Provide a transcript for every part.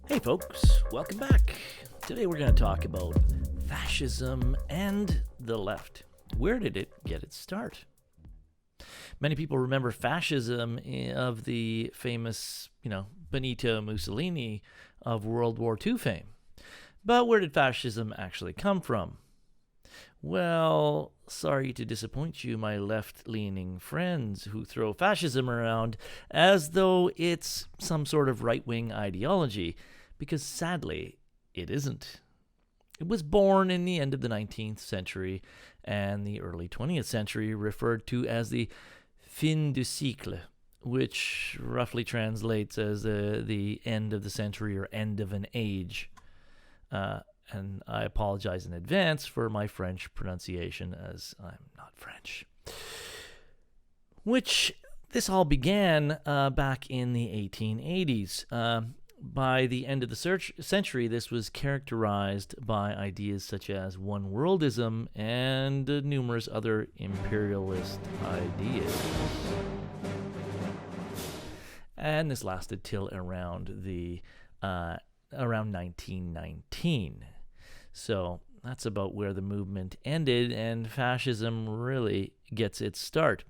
Hey folks, welcome back. Today we're going to talk about fascism and the left. Where did it get its start? Many people remember fascism of the famous, Benito Mussolini of World War II fame. But where did fascism actually come from? Well, sorry to disappoint you, my left-leaning friends who throw fascism around as though it's some sort of right-wing ideology, because sadly, it isn't. It was born in the end of the 19th century and the early 20th century, referred to as the fin du siècle, which roughly translates as the end of the century or end of an age. And I apologize in advance for my French pronunciation, as I'm not French. This all began back in the 1880s. By the end of the century, this was characterized by ideas such as one-worldism and numerous other imperialist ideas. And this lasted till around 1919. So that's about where the movement ended, and fascism really gets its start.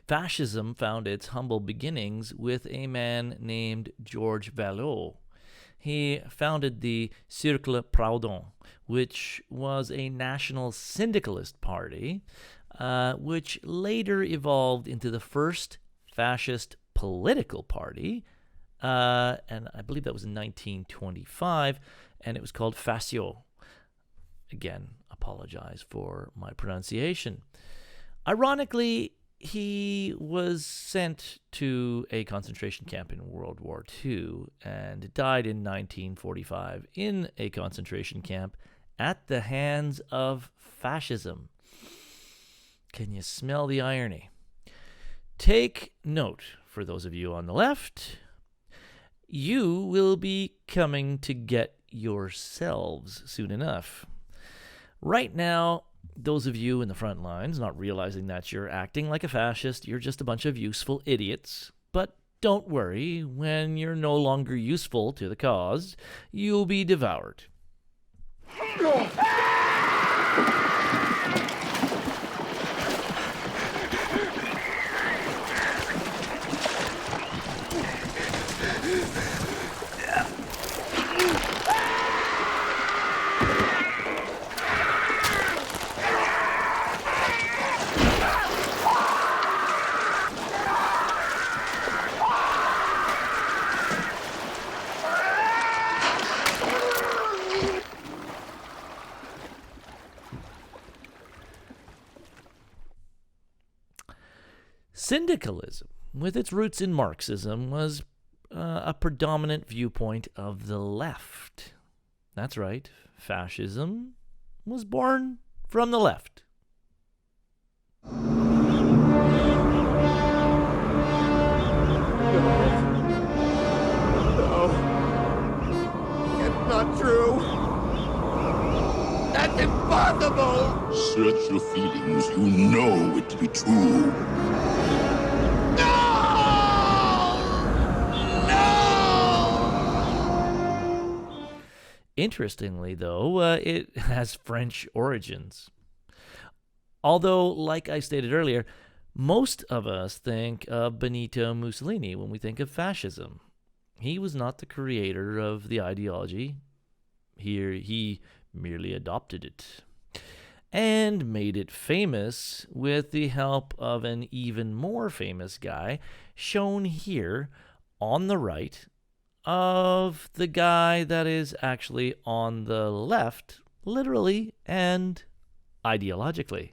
Fascism found its humble beginnings with a man named Georges Valot. He founded the Cercle Proudhon, which was a national syndicalist party, which later evolved into the first fascist political party, and I believe that was in 1925, and it was called Fascio. Again, apologize for my pronunciation. Ironically, he was sent to a concentration camp in World War II and died in 1945 in a concentration camp at the hands of fascism. Can you smell the irony? Take note, for those of you on the left, you will be coming to get yourselves soon enough. Right now, those of you in the front lines not realizing that you're acting like a fascist, you're just a bunch of useful idiots. But don't worry, when you're no longer useful to the cause, you'll be devoured. Syndicalism, with its roots in Marxism, was a predominant viewpoint of the left. That's right, fascism was born from the left. No. It's not true. That's impossible. Search your feelings. You know it to be true. Interestingly, though, it has French origins. Although, like I stated earlier, most of us think of Benito Mussolini when we think of fascism. He was not the creator of the ideology. Here, he merely adopted it and made it famous with the help of an even more famous guy shown here on the right of the guy that is actually on the left, literally and ideologically.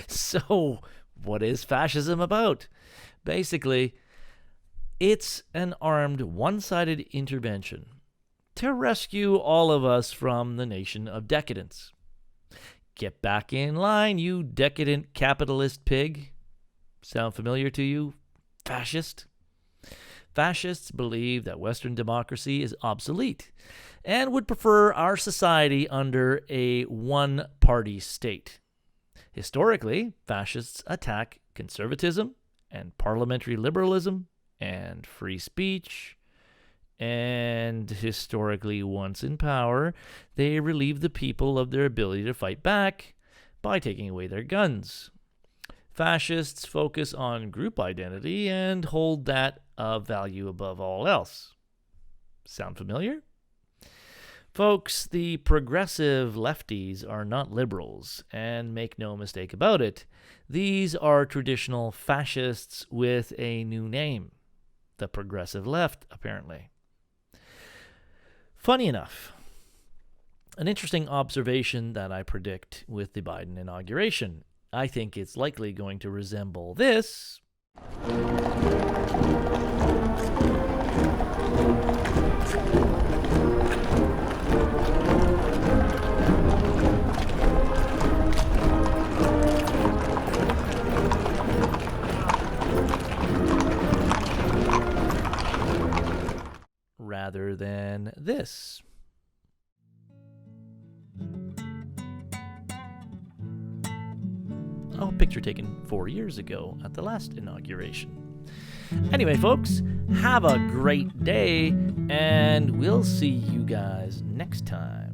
So, what is fascism about? Basically, it's an armed, one-sided intervention to rescue all of us from the nation of decadence. Get back in line, you decadent capitalist pig. Sound familiar to you, fascist? Fascists believe that Western democracy is obsolete and would prefer our society under a one-party state. Historically, fascists attack conservatism and parliamentary liberalism and free speech. And historically, once in power, they relieve the people of their ability to fight back by taking away their guns. Fascists focus on group identity and hold that of value above all else. Sound familiar? Folks, the progressive lefties are not liberals, and make no mistake about it, these are traditional fascists with a new name. The progressive left, apparently. Funny enough, an interesting observation that I predict with the Biden inauguration. I think it's likely going to resemble this. Rather than this. A picture taken 4 years ago at the last inauguration. Anyway, folks, have a great day, and we'll see you guys next time.